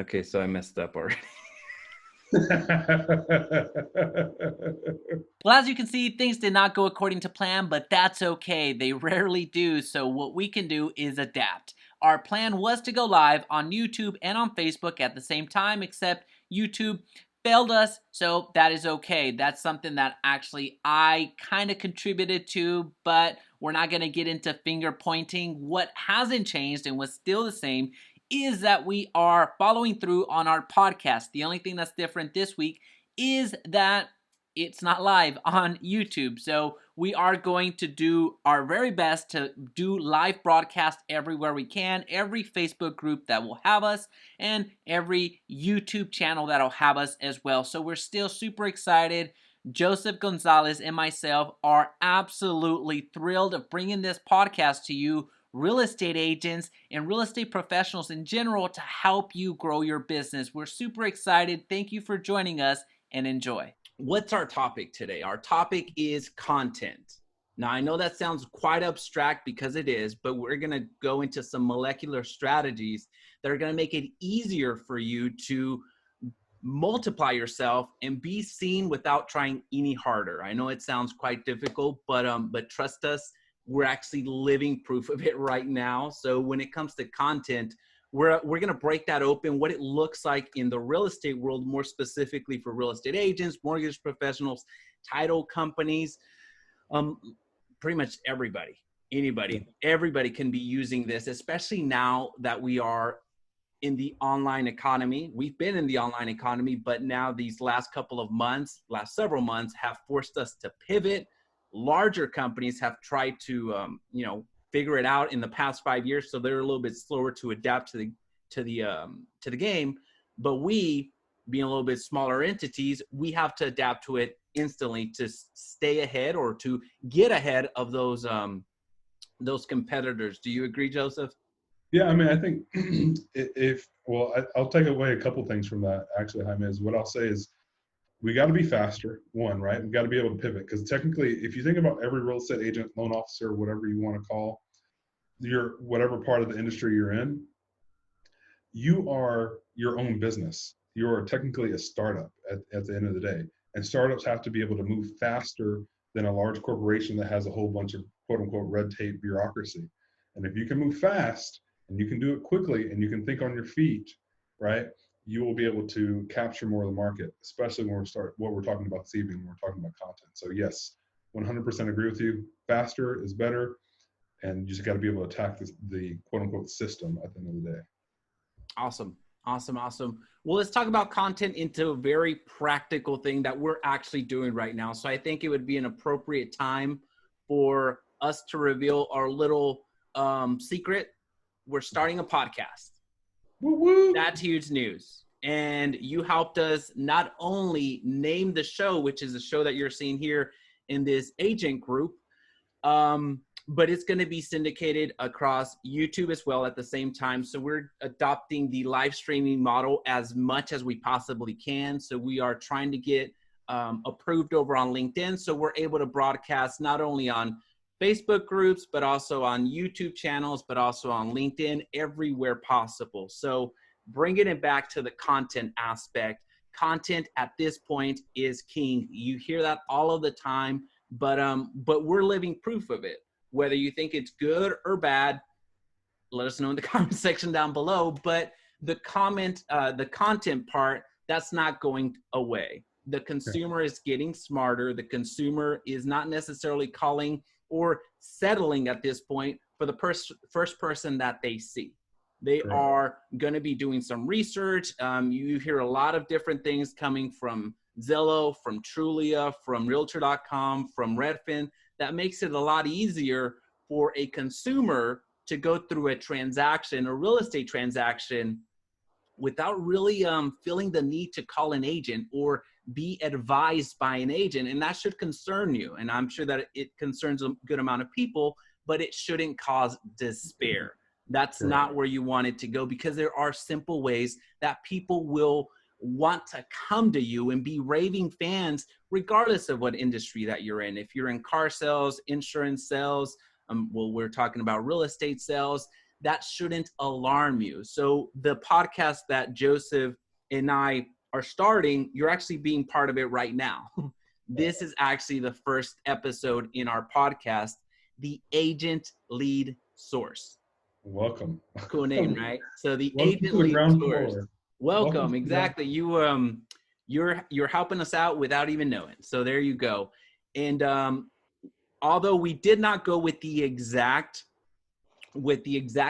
Okay, so I messed up already. Well, as you can see, things did not go according to plan, but that's okay. They rarely do, so what we can do is adapt. Our plan was to go live on YouTube and on Facebook at the same time, except YouTube failed us, so that is okay. That's something that actually I kind of contributed to, but we're not going to get into finger pointing. What hasn't changed and what's still the same is that we are following through on our podcast. The only thing that's different this week is that it's not live on YouTube. So we are going to do our very best to do live broadcast everywhere we can, every Facebook group that will have us, and every YouTube channel that'll have us as well. So we're still super excited. Joseph Gonzalez and myself are absolutely thrilled of bringing this podcast to you, real estate agents and real estate professionals in general, to help you grow your business. We're super excited. Thank you for joining us and enjoy. What's our topic today? Our topic is content. Now, I know that sounds quite abstract because it is, but we're going to go into some molecular strategies that are going to make it easier for you to multiply yourself and be seen without trying any harder. I know it sounds quite difficult, but trust us, we're actually living proof of it right now. So when it comes to content, we're going to break that open, what it looks like in the real estate world, more specifically for real estate agents, mortgage professionals, title companies, pretty much everybody can be using this, especially now that we are in the online economy. We've been in the online economy, but now these last several months have forced us to pivot. Larger companies have tried to, figure it out in the past 5 years, so they're a little bit slower to adapt to the game. But we, being a little bit smaller entities, we have to adapt to it instantly to stay ahead or to get ahead of those competitors. Do you agree, Joseph? Yeah, I mean, I think I'll take away a couple things from that. Actually, Jaime, is what I'll say is we got to be faster. One, right? We got to be able to pivot, because technically, if you think about every real estate agent, loan officer, whatever you want to call whatever part of the industry you're in, you are your own business. You are technically a startup at the end of the day, and startups have to be able to move faster than a large corporation that has a whole bunch of quote unquote red tape bureaucracy. And if you can move fast and you can do it quickly and you can think on your feet, right, you will be able to capture more of the market, especially when what we're talking about this evening, when we're talking about content. So yes, 100% agree with you. Faster is better, and you just got to be able to attack the quote unquote system at the end of the day. Awesome. Well, let's talk about content into a very practical thing that we're actually doing right now. So I think it would be an appropriate time for us to reveal our little secret. We're starting a podcast. Woo-woo. That's huge news. And you helped us not only name the show, which is the show that you're seeing here in this agent group, but it's going to be syndicated across YouTube as well at the same time. So we're adopting the live streaming model as much as we possibly can. So we are trying to get approved over on LinkedIn. So we're able to broadcast not only on Facebook groups, but also on YouTube channels, but also on LinkedIn, everywhere possible. So bringing it back to the content aspect, content at this point is king. You hear that all of the time, but we're living proof of it. Whether you think it's good or bad, let us know in the comment section down below. But the content part, that's not going away. The consumer is getting smarter. The consumer is not necessarily calling or settling at this point for the first person that they see. They are going to be doing some research. You hear a lot of different things coming from Zillow, from Trulia, from Realtor.com, from Redfin. That makes it a lot easier for a consumer to go through a transaction, a real estate transaction, without really feeling the need to call an agent or be advised by an agent. And that should concern you. And I'm sure that it concerns a good amount of people, but it shouldn't cause despair. That's not where you want it to go, because there are simple ways that people will want to come to you and be raving fans, regardless of what industry that you're in. If you're in car sales, insurance sales, we're talking about real estate sales, that shouldn't alarm you. So the podcast that Joseph and I are starting, you're actually being part of it right now. This is actually the first episode in our podcast, The Agent Lead Source. Welcome. Cool name, right? So the Welcome Agent to the Lead ground Source. floor. Welcome. Exactly. You're helping us out without even knowing. So there you go. And although we did not go with the exact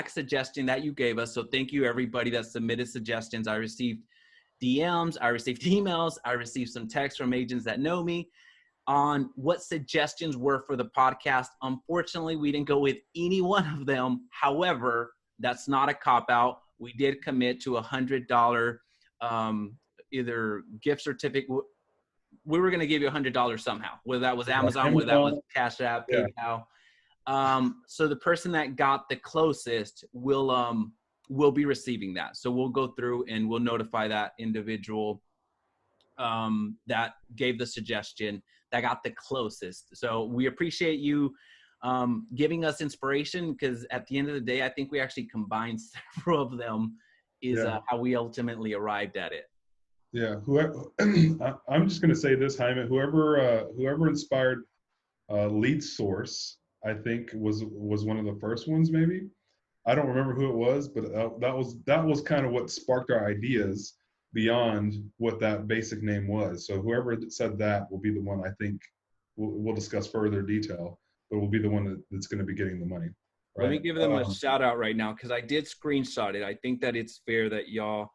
suggestion that you gave us, so thank you everybody that submitted suggestions. I received DMs, I received emails, I received some texts from agents that know me on what suggestions were for the podcast. Unfortunately, we didn't go with any one of them. However, that's not a cop-out. We did commit to $100 either gift certificate. We were going to give you $100 somehow, whether that was Amazon, whether that was Cash App, PayPal. So the person that got the closest will be receiving that. So we'll go through and we'll notify that individual that gave the suggestion that got the closest. So we appreciate you giving us inspiration, because at the end of the day, I think we actually combined several of them is how we ultimately arrived at it. Yeah. I'm just going to say this, Heima, whoever inspired Lead Source, I think was one of the first ones, maybe. I don't remember who it was, but that was kind of what sparked our ideas beyond what that basic name was. So whoever said that will be the one, I think we'll discuss further detail, but will be the one that's going to be getting the money. Right? Let me give them a shout out right now, because I did screenshot it. I think that it's fair that y'all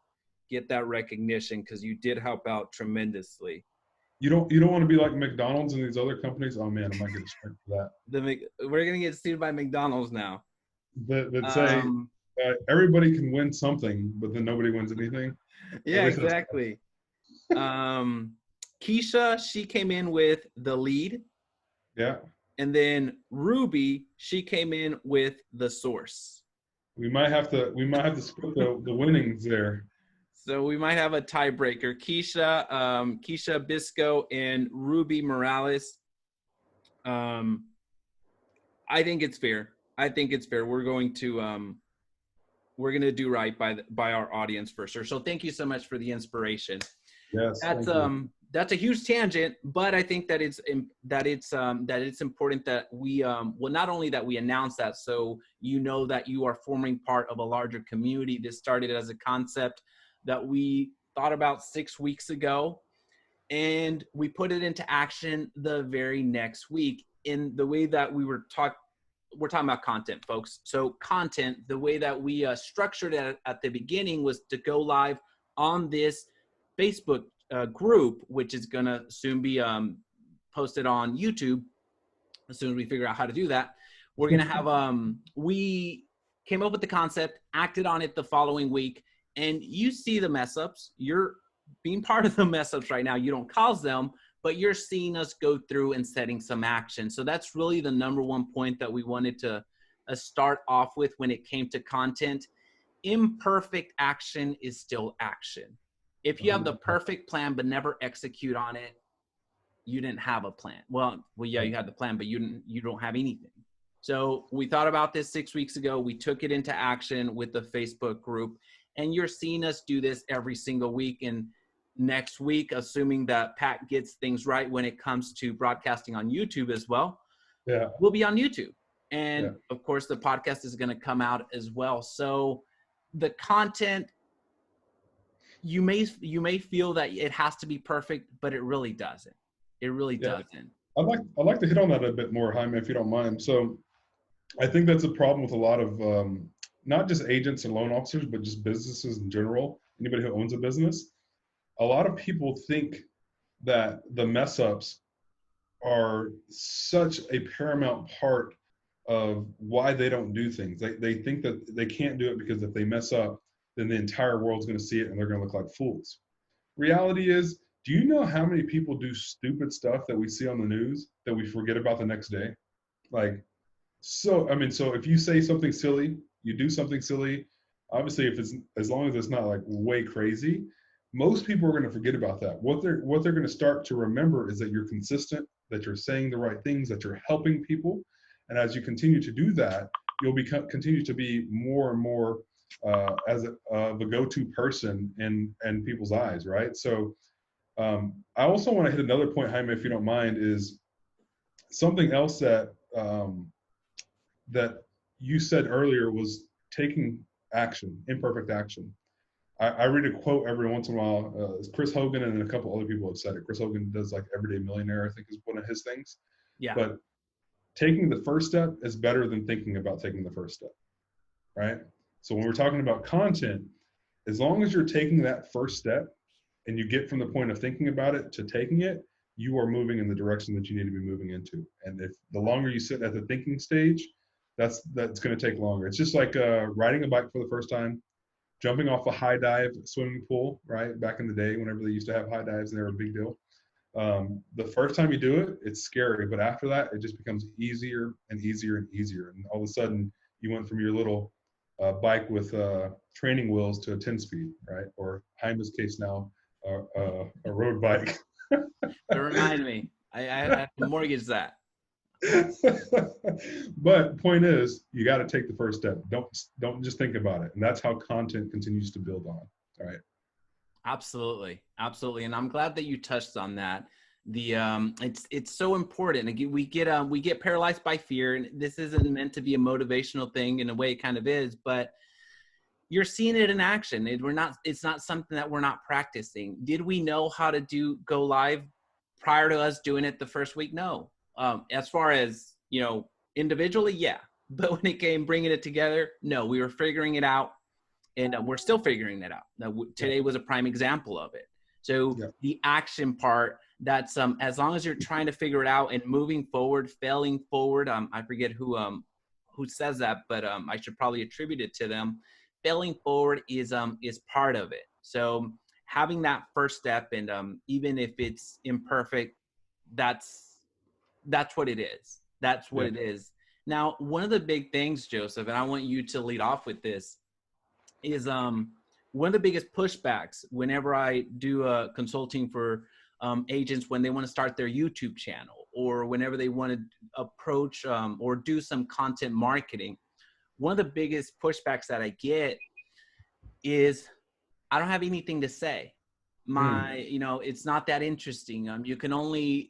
get that recognition, because you did help out tremendously. You don't want to be like McDonald's and these other companies. Oh man, I might get a strike for that. We're gonna get sued by McDonald's now. That say everybody can win something, but then nobody wins anything. Yeah, exactly. Keisha, she came in with the lead. Yeah. And then Ruby, she came in with the source. We might have to split the winnings there. So we might have a tiebreaker. Keisha Bisco and Ruby Morales. I think it's fair. We're going to do right by our audience for sure. So thank you so much for the inspiration. Yes. That's a huge tangent, but I think that it's important that we not only that we announce that, so you know that you are forming part of a larger community. This started as a concept that we thought about 6 weeks ago, and we put it into action the very next week. In the way that we're talking about content, folks. So content, the way that we structured it at the beginning was to go live on this Facebook group, which is going to soon be posted on YouTube as soon as we figure out how to do that. We're going to have, we came up with the concept, acted on it the following week, and you see the mess ups. You're being part of the mess ups right now. You don't cause them, but you're seeing us go through and setting some action. So that's really the number one point that we wanted to start off with when it came to content. Imperfect action is still action. If you have the perfect plan but never execute on it, you didn't have a plan. Well, yeah, you had the plan, but you don't have anything. So we thought about this 6 weeks ago. We took it into action with the Facebook group, and you're seeing us do this every single week. And next week, assuming that Pat gets things right when it comes to broadcasting on YouTube as well, we'll be on YouTube. And of course, the podcast is going to come out as well. So the content, you may feel that it has to be perfect, but it really doesn't. It really doesn't. I'd like to hit on that a bit more, Jaime, if you don't mind. So I think that's a problem with a lot of not just agents and loan officers, but just businesses in general, anybody who owns a business. A lot of people think that the mess ups are such a paramount part of why they don't do things. They think that they can't do it because if they mess up, then the entire world's going to see it and they're going to look like fools. Reality is, do you know how many people do stupid stuff that we see on the news that we forget about the next day? So if you say something silly, you do something silly, obviously as long as it's not like way crazy, most people are going to forget about that. What they're going to start to remember is that you're consistent, that you're saying the right things, that you're helping people. And as you continue to do that, you'll continue to be more and more as the go-to person in people's eyes, right? So I also want to hit another point, Jaime, if you don't mind, is something else that that you said earlier was taking action, imperfect action. I read a quote every once in a while. Chris Hogan and a couple other people have said it. Chris Hogan does like Everyday Millionaire, I think is one of his things. Yeah. But taking the first step is better than thinking about taking the first step, right? So when we're talking about content, as long as you're taking that first step and you get from the point of thinking about it to taking it, you are moving in the direction that you need to be moving into. And if the longer you sit at the thinking stage, that's going to take longer. It's just like riding a bike for the first time, jumping off a high dive swimming pool, right? Back in the day, whenever they used to have high dives, and they were a big deal. The first time you do it, it's scary, but after that, it just becomes easier and easier and easier. And all of a sudden, you went from your little bike with training wheels to a 10-speed, right? Or Heima's case now, a road bike. Don't remind me. I have to mortgage that. But point is, you got to take the first step. Don't just think about it. And that's how content continues to build on. All right. Absolutely. And I'm glad that you touched on that. It's so important. Again, we get paralyzed by fear, and this isn't meant to be a motivational thing. In a way, it kind of is, but you're seeing it in action. It's not something that we're not practicing. Did we know how to go live prior to us doing it the first week? No. As far as, individually, yeah. But when it came bringing it together, no, we were figuring it out, and we're still figuring it out. Now, today was a prime example of it. So the action part, that's as long as you're trying to figure it out and moving forward, failing forward. I forget who says that, but I should probably attribute it to them. Failing forward is part of it. So having that first step, and even if it's imperfect, that's what it is. That's what it is. Now, one of the big things, Joseph, and I want you to lead off with this, is one of the biggest pushbacks whenever I do consulting for agents when they want to start their YouTube channel, or whenever they want to approach or do some content marketing. One of the biggest pushbacks that I get is, I don't have anything to say. It's not that interesting. You can only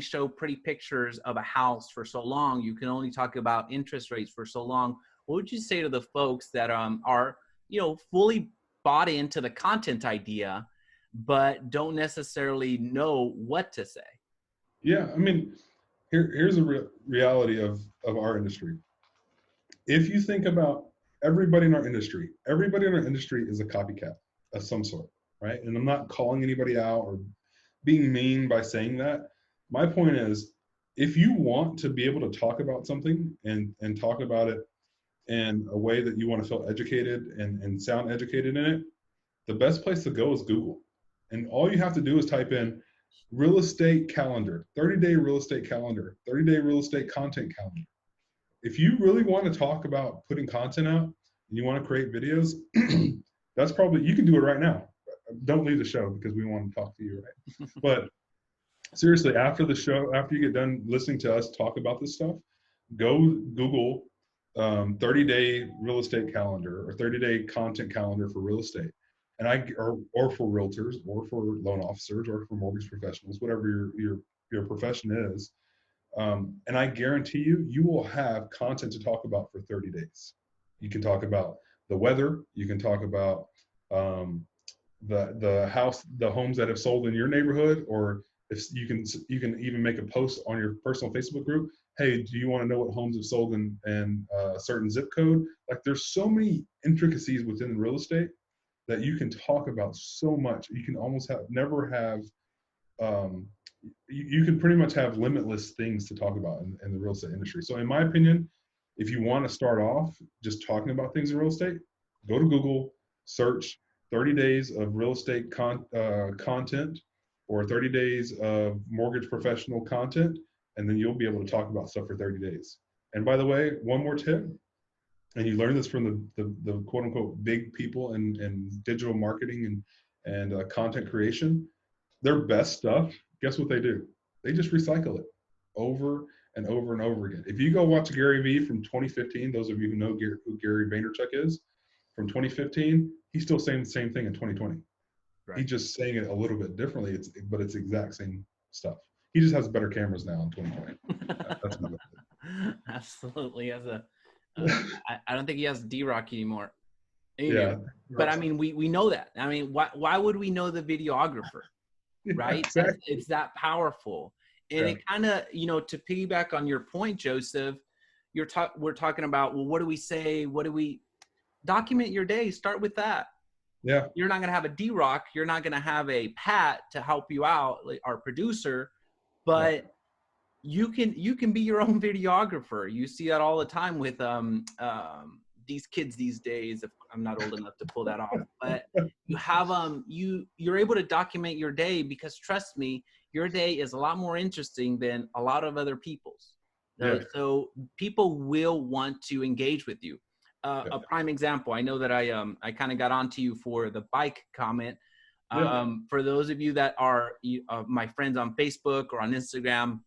show pretty pictures of a house for so long. You can only talk about interest rates for so long. What would you say to the folks that are fully bought into the content idea, but don't necessarily know what to say? Yeah, I mean, here's a reality of our industry. If you think about everybody in our industry is a copycat of some sort, right? And I'm not calling anybody out or being mean by saying that. My point is, if you want to be able to talk about something and talk about it in a way that you want to feel educated and sound educated in it, the best place to go is Google. And all you have to do is type in real estate calendar, 30-day real estate calendar, 30-day real estate content calendar. If you really want to talk about putting content out and you want to create videos, that's probably, you can do it right now. Don't leave the show because we want to talk to you, right? But seriously, after the show, after you get done listening to us talk about this stuff, go Google 30-day real estate calendar or 30-day content calendar for real estate. And or for realtors or for loan officers or for mortgage professionals, whatever your profession is. And I guarantee you will have content to talk about for 30 days. You can talk about the weather. You can talk about the homes that have sold in your neighborhood, or if you can even make a post on your personal Facebook group. Hey, do you want to know what homes have sold in a certain zip code? Like, there's so many intricacies within real estate that you can talk about so much. You can almost you can pretty much have limitless things to talk about in the real estate industry. So in my opinion, if you want to start off just talking about things in real estate, go to Google, search 30 days of real estate content or 30 days of mortgage professional content, and then you'll be able to talk about stuff for 30 days. And by the way, one more tip, and you learn this from the quote unquote big people in digital marketing and content creation. Their best stuff, guess what they do? They just recycle it over and over again. If you go watch Gary Vee from 2015, those of you who know who Gary Vaynerchuk is, from 2015, he's still saying the same thing in 2020. Right. He's just saying it a little bit differently, but it's the exact same stuff. He just has better cameras now in 2020. That's my Absolutely. I don't think he has D-Rock anymore. Yeah. But I mean, we know that. I mean, why would we know the videographer? Right? Yeah, exactly. It's that powerful. And Yeah. it kind of, to piggyback on your point, Joseph, we're talking about, well, what do we say? Document your day. Start with that. Yeah. You're not going to have a D-Rock. You're not going to have a Pat to help you out, like our producer, but you can be your own videographer. You see that all the time with these kids these days. If I'm not old enough to pull that off, but you have you're able to document your day, because trust me, your day is a lot more interesting than a lot of other people's. So people will want to engage with you. A prime example, I know that I kind of got onto you for the bike comment. For those of you that are my friends on Facebook or on Instagram,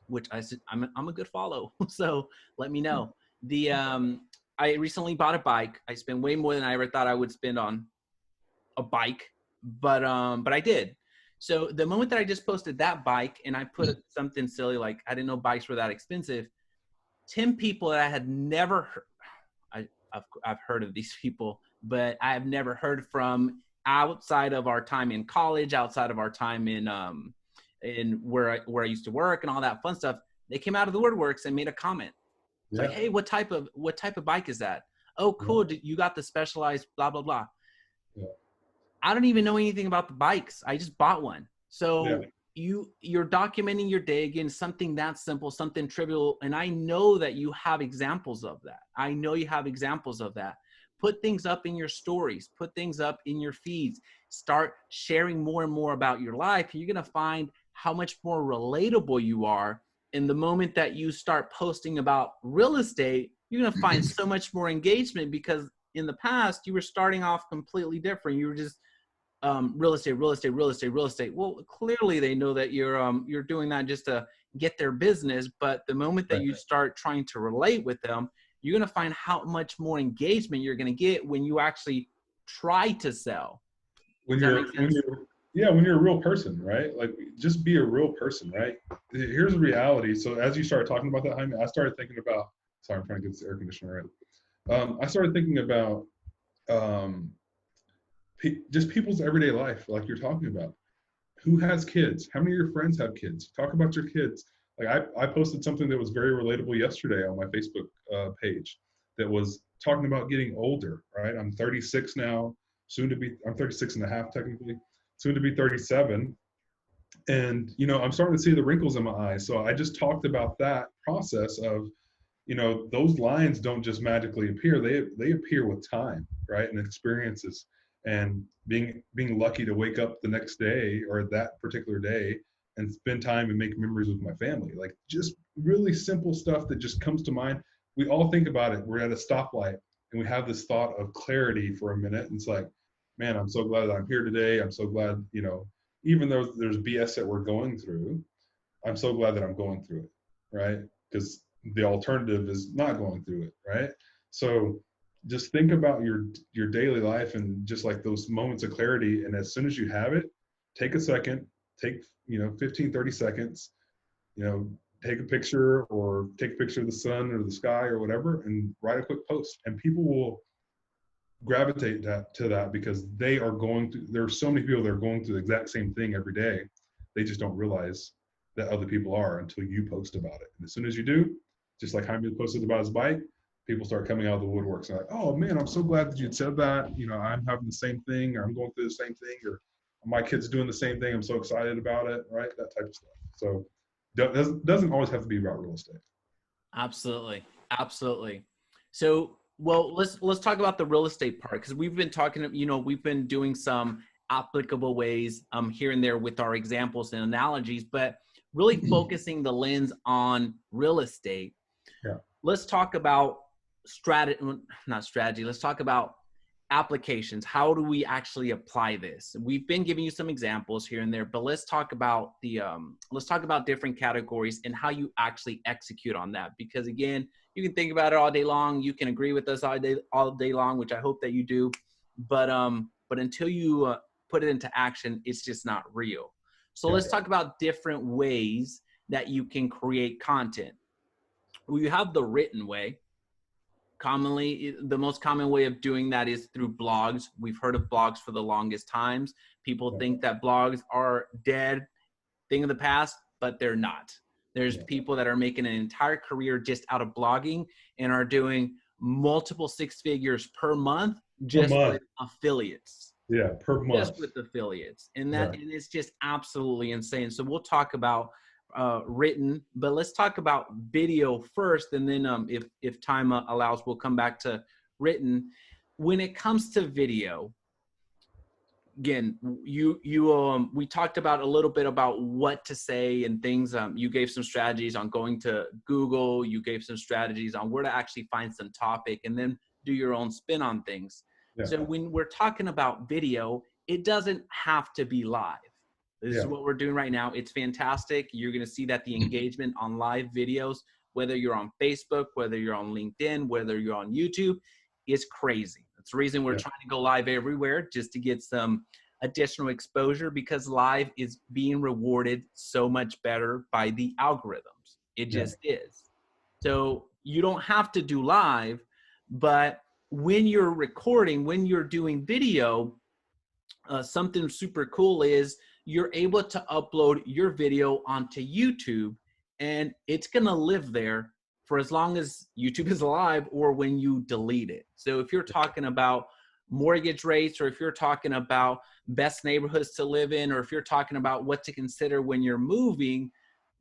which I'm a good follow, so let me know. I recently bought a bike. I spent way more than I ever thought I would spend on a bike, but I did. So the moment that I just posted that bike and I put something silly like I didn't know bikes were that expensive, 10 people that I had never heard, I've heard of these people, but I have never heard from outside of our time in college, outside of our time in where I used to work and all that fun stuff. They came out of the woodworks and made a comment. It's like, hey, what type of bike is that? Oh, cool. You got the Specialized blah, blah, blah. Yeah. I don't even know anything about the bikes. I just bought one. So you're documenting your day, again, something that simple, something trivial. And I know that you have examples of that. Put things up in your stories, put things up in your feeds, start sharing more and more about your life. You're going to find how much more relatable you are. In the moment that you start posting about real estate, you're going to find so much more engagement, because in the past you were starting off completely different. You were just real estate. Well, clearly they know that you're doing that just to get their business. But the moment that you start trying to relate with them, you're going to find how much more engagement you're going to get when you actually try to sell. When you're a real person, right? Like, just be a real person, right? Here's the reality. So as you started talking about that, Jaime, I started thinking about, sorry, I'm trying to get this air conditioner right. I started thinking about just people's everyday life, like you're talking about. Who has kids? How many of your friends have kids? Talk about your kids. Like I posted something that was very relatable yesterday on my Facebook page that was talking about getting older, right? I'm 36 now, I'm 36 and a half technically, soon to be 37. And, I'm starting to see the wrinkles in my eyes. So I just talked about that process of, those lines don't just magically appear. They appear with time, right? And experiences, and being lucky to wake up the next day or that particular day and spend time and make memories with my family. Like, just really simple stuff that just comes to mind. We all think about it. We're at a stoplight and we have this thought of clarity for a minute. And it's like, man, I'm so glad that I'm here today. I'm so glad, even though there's BS that we're going through, I'm so glad that I'm going through it, right? Because the alternative is not going through it, right? So just think about your daily life and just like those moments of clarity. And as soon as you have it, take a second, take 15, 30 seconds, take a picture or take a picture of the sun or the sky or whatever, and write a quick post. And people will gravitate to that because they are going through, there are so many people that are going through the exact same thing every day. They just don't realize that other people are until you post about it. And as soon as you do, just like Jaime posted about his bike, people start coming out of the woodworks and like, oh man, I'm so glad that you'd said that. I'm having the same thing, or I'm going through the same thing, or my kid's doing the same thing. I'm so excited about it, right? That type of stuff. So doesn't always have to be about real estate. Absolutely. So, well, let's talk about the real estate part, because we've been talking, we've been doing some applicable ways here and there with our examples and analogies, but really focusing the lens on real estate. Yeah. Let's talk about strategy. Let's talk about applications. How do we actually apply this? We've been giving you some examples here and there, but let's talk about different categories and how you actually execute on that. Because again, you can think about it all day long. You can agree with us all day long, which I hope that you do. But until you put it into action, it's just not real. So let's talk about different ways that you can create content. Well, you have the written way. Commonly, the most common way of doing that is through blogs. We've heard of blogs for the longest times. People think that blogs are dead, thing of the past, but they're not. There's people that are making an entire career just out of blogging and are doing multiple six figures per month just with affiliates. Yeah, per month. Just with affiliates. And that and it's just absolutely insane. So we'll talk about written, but let's talk about video first, and then if time allows, we'll come back to written. When it comes to video, again, we talked about a little bit about what to say and things. You gave some strategies on going to Google. You gave some strategies on where to actually find some topic, and then do your own spin on things. So when we're talking about video, it doesn't have to be live. This is what we're doing right now. It's fantastic. You're going to see that the engagement on live videos, whether you're on Facebook, whether you're on LinkedIn, whether you're on YouTube, is crazy. That's the reason we're trying to go live everywhere, just to get some additional exposure, because live is being rewarded so much better by the algorithms. It just is. So you don't have to do live, but when you're recording, when you're doing video, something super cool is you're able to upload your video onto YouTube, and it's going to live there for as long as YouTube is alive or when you delete it. So if you're talking about mortgage rates, or if you're talking about best neighborhoods to live in, or if you're talking about what to consider when you're moving,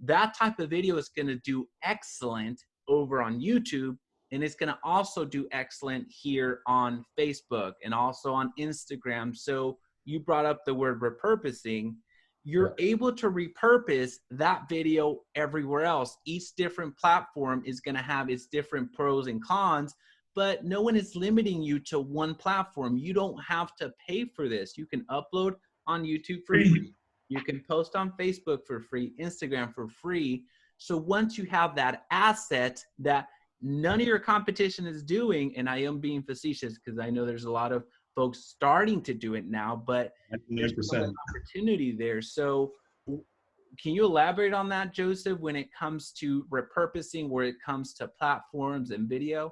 that type of video is going to do excellent over on YouTube. And it's going to also do excellent here on Facebook and also on Instagram. So you brought up the word repurposing. You're able to repurpose that video everywhere else. Each different platform is going to have its different pros and cons, but no one is limiting you to one platform. You don't have to pay for this. You can upload on YouTube for free. You can post on Facebook for free, Instagram for free. So once you have that asset that none of your competition is doing, and I am being facetious because I know there's a lot of folks starting to do it now, but there's an opportunity there. So can you elaborate on that, Joseph, when it comes to repurposing, where it comes to platforms and video?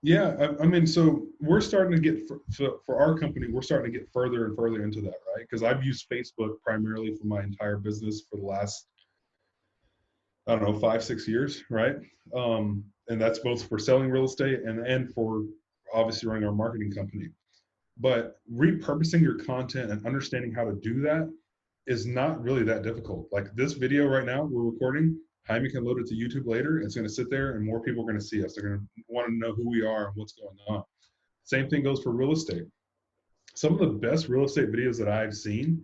Yeah, I mean, so we're starting to get, for our company, we're starting to get further and further into that, right? Because I've used Facebook primarily for my entire business for the last, I don't know, 5-6 years, right? And that's both for selling real estate and for obviously running our marketing company. But repurposing your content and understanding how to do that is not really that difficult. Like this video right now we're recording, Heima can load it to YouTube later. It's going to sit there and more people are going to see us. They're going to want to know who we are and what's going on. Same thing goes for real estate. Some of the best real estate videos that I've seen,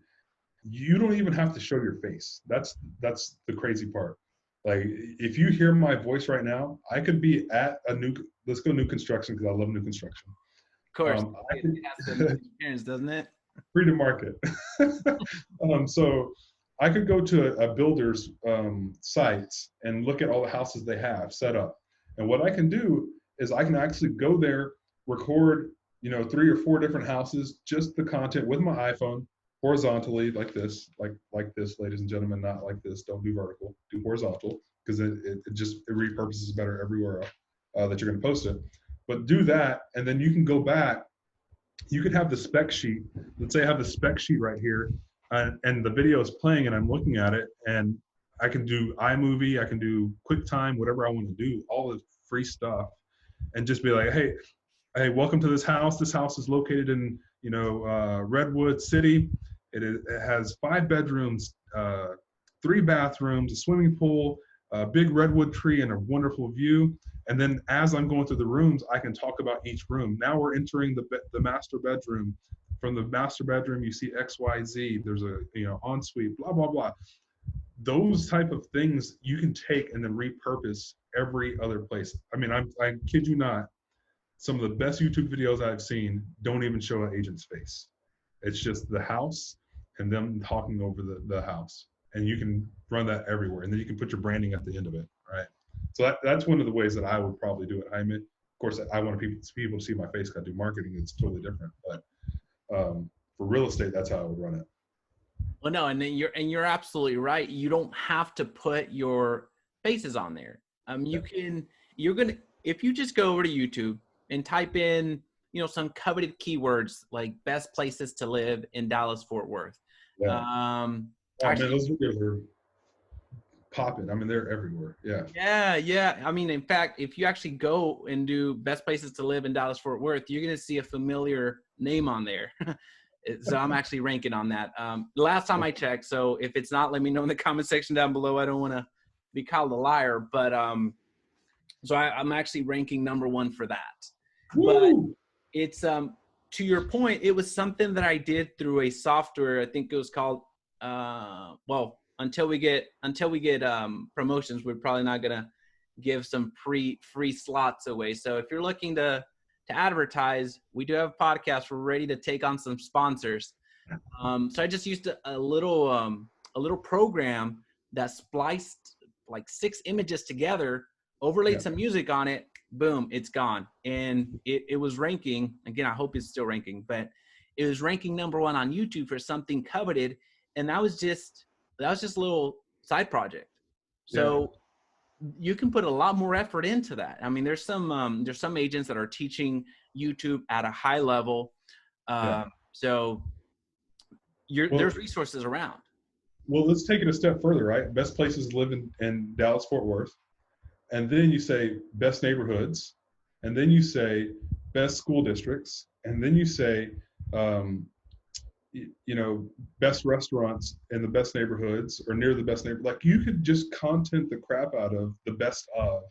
you don't even have to show your face. That's the crazy part. Like if you hear my voice right now, I could be at let's go new construction, because I love new construction. Of course, it has some experience, doesn't it? Free to market. So I could go to a builder's sites and look at all the houses they have set up. And what I can do is I can actually go there, record, 3 or 4 different houses, just the content with my iPhone, horizontally like this, like this, ladies and gentlemen, not like this. Don't do vertical, do horizontal, because it repurposes better everywhere that you're going to post it. But do that, and then you can go back. You can have the spec sheet. Let's say I have the spec sheet right here, and the video is playing, and I'm looking at it, and I can do iMovie, I can do QuickTime, whatever I want to do, all the free stuff, and just be like, hey, welcome to this house. This house is located in Redwood City. It has 5 bedrooms, 3 bathrooms, a swimming pool, a big redwood tree, and a wonderful view. And then as I'm going through the rooms, I can talk about each room. Now we're entering the master bedroom. From the master bedroom, you see XYZ. There's a ensuite, blah, blah, blah. Those type of things you can take and then repurpose every other place. I mean, I kid you not. some of the best YouTube videos I've seen don't even show an agent's face. It's just the house and them talking over the house. And you can run that everywhere. And then you can put your branding at the end of it, right? So that's one of the ways that I would probably do it, Jaime. Of course, I want people to see my face. I do marketing. It's totally different. But for real estate, that's how I would run it. Well, no, and then you're absolutely right. You don't have to put your faces on there. If you just go over to YouTube and type in, some coveted keywords like best places to live in Dallas, Fort Worth. Yeah. Actually, those videos are popping. I mean, they're everywhere. Yeah. Yeah. I mean, in fact, if you actually go and do best places to live in Dallas, Fort Worth, you're going to see a familiar name on there. So I'm actually ranking on that. The last time I checked, so if it's not, let me know in the comment section down below. I don't want to be called a liar, but so I'm actually ranking number 1 for that. Woo! But it's to your point, it was something that I did through a software. I think it was called until we get promotions, we're probably not gonna give some free slots away. So if you're looking to advertise, we do have a podcast. We're ready to take on some sponsors. So I just used a little program that spliced like 6 images together, overlaid some music on it, boom, it's gone. And it was ranking, again, I hope it's still ranking, but it was ranking number 1 on YouTube for something coveted. And that was just a little side project. So you can put a lot more effort into that. I mean, there's some agents that are teaching YouTube at a high level. So there's resources around. Well, let's take it a step further, right? Best places to live in Dallas, Fort Worth. And then you say best neighborhoods. And then you say best school districts. And then you say, best restaurants in the best neighborhoods or near the best neighborhood. Like, you could just content the crap out of the best of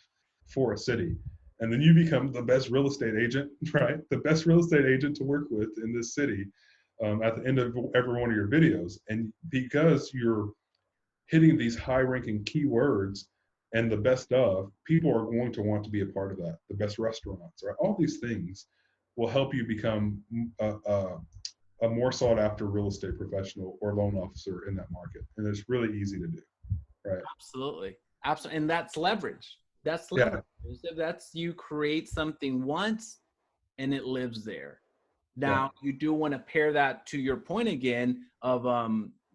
for a city. And then you become the best real estate agent, right? The best real estate agent to work with in this city at the end of every one of your videos. And because you're hitting these high ranking keywords and the best of, people are going to want to be a part of that. The best restaurants, right? All these things will help you become a more sought after real estate professional or loan officer in that market. And it's really easy to do, right? Absolutely. And that's leverage. That's leverage. That's you create something once and it lives there. Now, you do want to pair that to your point again of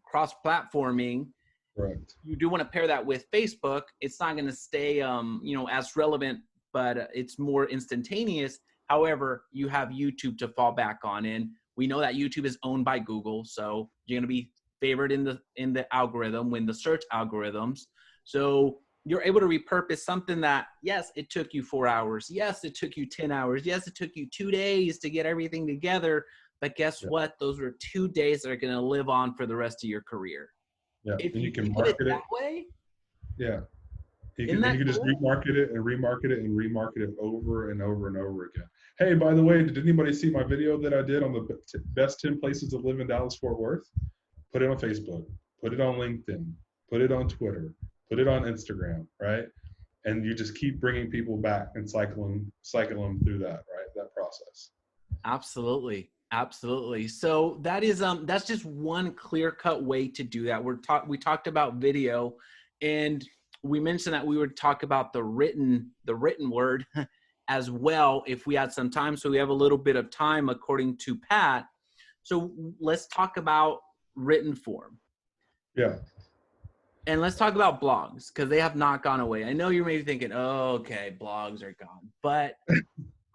cross-platforming. Correct. You do want to pair that with Facebook. It's not going to stay, as relevant, but it's more instantaneous. However, you have YouTube to fall back on, and we know that YouTube is owned by Google, so you're going to be favored in the algorithm, when the search algorithms. So you're able to repurpose something that, yes, it took you 4 hours. Yes, it took you 10 hours. Yes, it took you 2 days to get everything together. But guess what? Those are 2 days that are going to live on for the rest of your career. Yeah, If and you can market it that way. Yeah. You can just remarket it and remarket it and remarket it over and over and over again. Hey, by the way, did anybody see my video that I did on the best 10 places to live in Dallas, Fort Worth? Put it on Facebook, put it on LinkedIn, put it on Twitter, put it on Instagram, right? And you just keep bringing people back and cycle them through that, right? That process. Absolutely. So that is that's just one clear-cut way to do that. We talked about video, and we mentioned that we would talk about the written word as well if we had some time. So we have a little bit of time according to Pat. So let's talk about written form. Yeah. And let's talk about blogs, because they have not gone away. I know you're maybe thinking, oh, okay, blogs are gone. But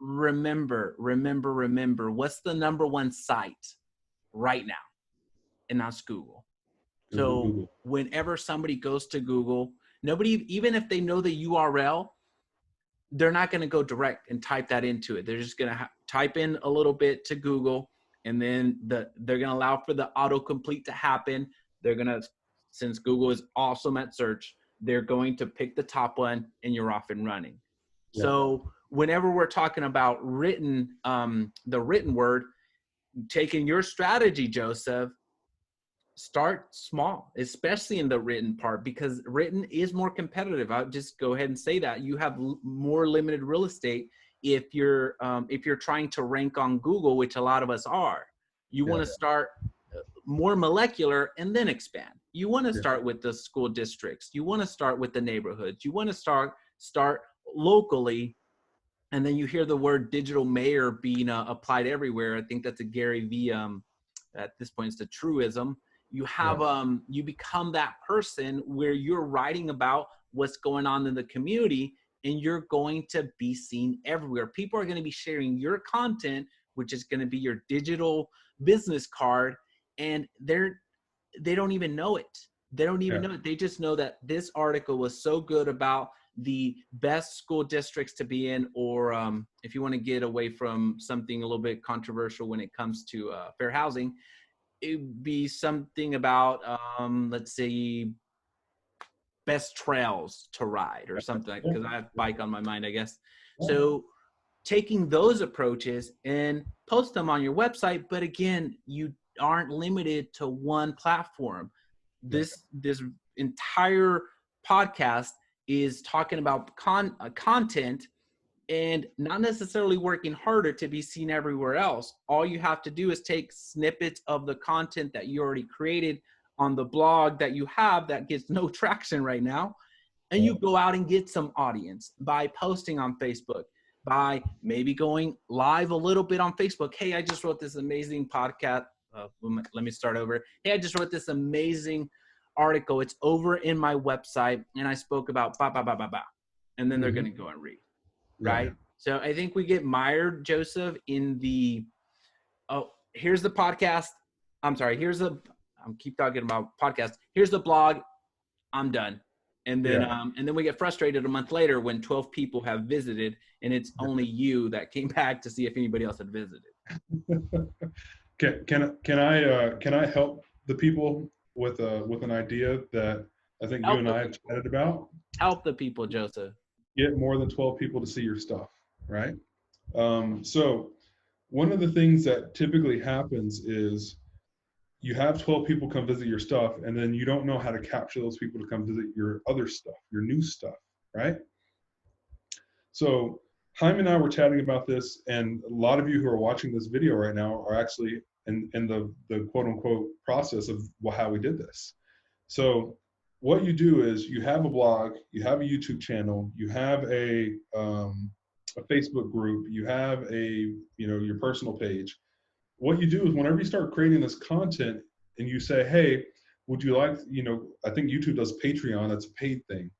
remember, what's the number 1 site right now? And that's Google. So whenever somebody goes to Google, nobody, even if they know the URL, they're not going to go direct and type that into it. They're just going to type in a little bit to Google, and then they're going to allow for the autocomplete to happen. They're going to, since Google is awesome at search, they're going to pick the top one and you're off and running. Yeah. So whenever we're talking about written, the written word, taking your strategy, Joseph, start small, especially in the written part, because written is more competitive. I'll just go ahead and say that. You have more limited real estate. if you're trying to rank on Google, which a lot of us are, you want to start more molecular and then expand. You want to start with the school districts. You want to start with the neighborhoods. You want to start locally. And then you hear the word digital mayor being applied everywhere. I think that's a Gary V. At this point, it's a truism. You have you become that person where you're writing about what's going on in the community, and you're going to be seen everywhere. People are going to be sharing your content, which is going to be your digital business card, and they don't even know it. They don't even know it. They just know that this article was so good about the best school districts to be in, or if you want to get away from something a little bit controversial when it comes to fair housing, it'd be something about, let's say, best trails to ride or something, because I have bike on my mind, I guess. So taking those approaches and post them on your website, but again, you aren't limited to one platform. This entire podcast is talking about content, and not necessarily working harder to be seen everywhere else. All you have to do is take snippets of the content that you already created on the blog that you have that gets no traction right now, and you go out and get some audience by posting on Facebook, by maybe going live a little bit on Facebook. Hey, I just wrote this amazing podcast. Let me start over. Hey, I just wrote this amazing article. It's over in my website, and I spoke about blah, blah, blah, blah, blah. And then they're going to go and read. Right. So I think we get mired, Joseph, in the, here's the podcast. I'm sorry. I'm keep talking about podcast. Here's the blog. I'm done. And then we get frustrated a month later when 12 people have visited, and it's only you that came back to see if anybody else had visited. Can I help the people with an idea that I think you and I have chatted about? Help the people, Joseph. Get more than 12 people to see your stuff, right? So one of the things that typically happens is you have 12 people come visit your stuff, and then you don't know how to capture those people to come visit your other stuff, your new stuff, right? So Heima and I were chatting about this, and a lot of you who are watching this video right now are actually in the quote unquote process of how we did this. So what you do is you have a blog, you have a YouTube channel, you have a Facebook group, you have your personal page. What you do is whenever you start creating this content and you say, hey, would you like, I think YouTube does Patreon, that's a paid thing.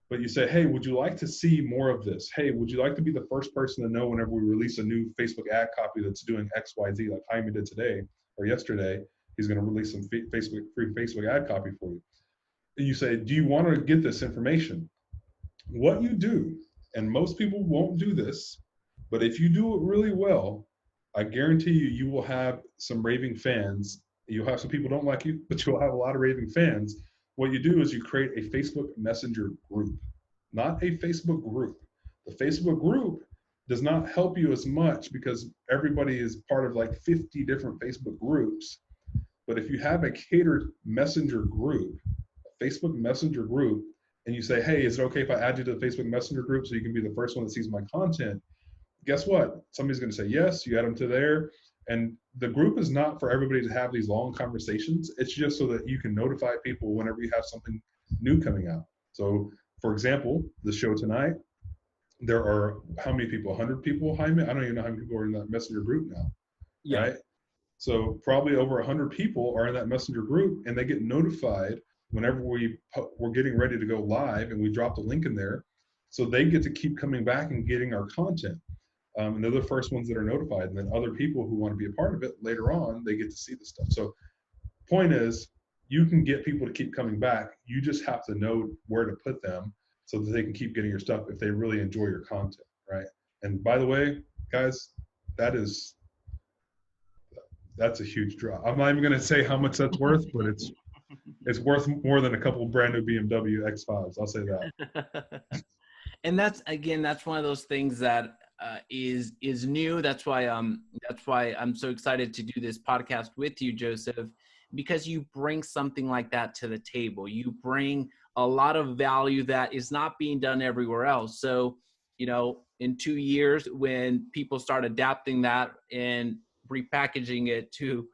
But you say, hey, would you like to see more of this? Hey, would you like to be the first person to know whenever we release a new Facebook ad copy that's doing X, Y, Z, like Heima did today or yesterday? He's going to release some free Facebook ad copy for you. And you say, do you want to get this information? What you do, and most people won't do this, but if you do it really well, I guarantee you will have some raving fans. You'll have some people who don't like you, but you'll have a lot of raving fans. What you do is you create a Facebook Messenger group, not a Facebook group. The Facebook group does not help you as much because everybody is part of like 50 different Facebook groups. But if you have a catered messenger group, a Facebook Messenger group, and you say, hey, is it okay if I add you to the Facebook Messenger group so you can be the first one that sees my content? Guess what? Somebody's going to say yes, you add them to there. And the group is not for everybody to have these long conversations. It's just so that you can notify people whenever you have something new coming out. So, for example, the show tonight, there are how many people? 100 people, Heima? I don't even know how many people are in that messenger group now. Yeah. Right? So probably over 100 people are in that messenger group, and they get notified whenever we're getting ready to go live, and we drop the link in there. So they get to keep coming back and getting our content. And they're the first ones that are notified. And then other people who want to be a part of it later on, they get to see the stuff. So point is, you can get people to keep coming back. You just have to know where to put them so that they can keep getting your stuff if they really enjoy your content, right? And by the way, guys, that's a huge draw. I'm not even going to say how much that's worth, but it's worth more than a couple of brand new BMW X5s. I'll say that. And that's one of those things that is new. That's why I'm so excited to do this podcast with you, Joseph, because you bring something like that to the table. You bring a lot of value that is not being done everywhere else. So, in 2 years when people start adapting that and repackaging it to,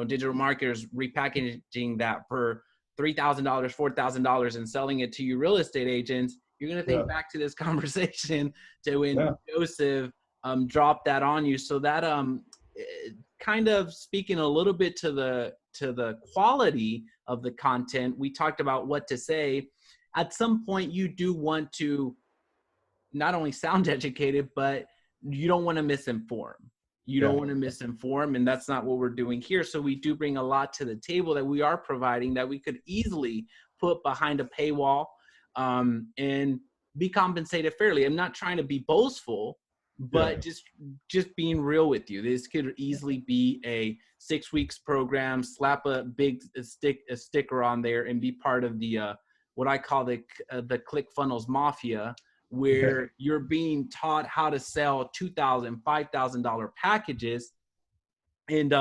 digital marketers repackaging that for $3,000, $4,000 and selling it to you real estate agents, you're going to think back to this conversation to when Joseph dropped that on you. So that kind of speaking a little bit to the quality of the content, we talked about what to say. At some point, you do want to not only sound educated, but you don't want to misinform. You don't want to misinform, and that's not what we're doing here. So we do bring a lot to the table that we are providing that we could easily put behind a paywall and be compensated fairly. I'm not trying to be boastful, but just being real with you. This could easily be a 6 weeks program, slap a big sticker on there and be part of the what I call the ClickFunnels Mafia, where you're being taught how to sell $2,000, $5,000 packages, and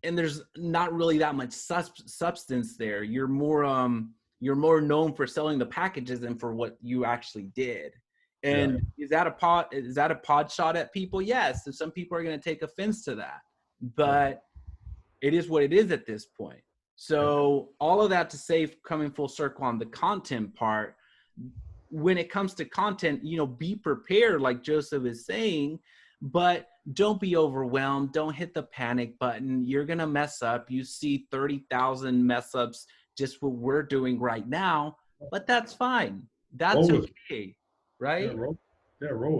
there's not really that much substance there. You're more known for selling the packages than for what you actually did. And is that a pod shot at people? Yes. And some people are going to take offense to that, but it is what it is at this point. So all of that to say, coming full circle on the content part, when it comes to content, be prepared, like Joseph is saying, but don't be overwhelmed. Don't hit the panic button. You're going to mess up. You see 30,000 mess ups, just what we're doing right now, but that's fine. That's okay. Right? Roll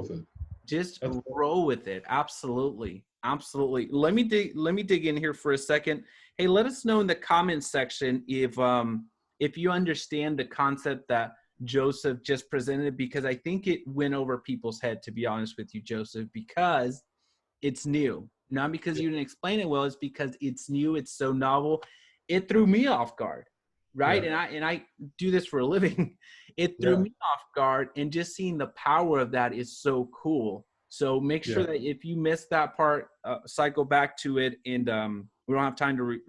with it. Just roll with it. Absolutely. Absolutely. Let me dig in here for a second. Hey, let us know in the comments section if you understand the concept that Joseph just presented, because I think it went over people's head, to be honest with you, Joseph, because it's new. Not because you didn't explain it well, it's because it's new, it's so novel. It threw me off guard, right? And I do this for a living. It threw me off guard, and just seeing the power of that is so cool. So make sure that if you missed that part, cycle back to it, and we don't have time to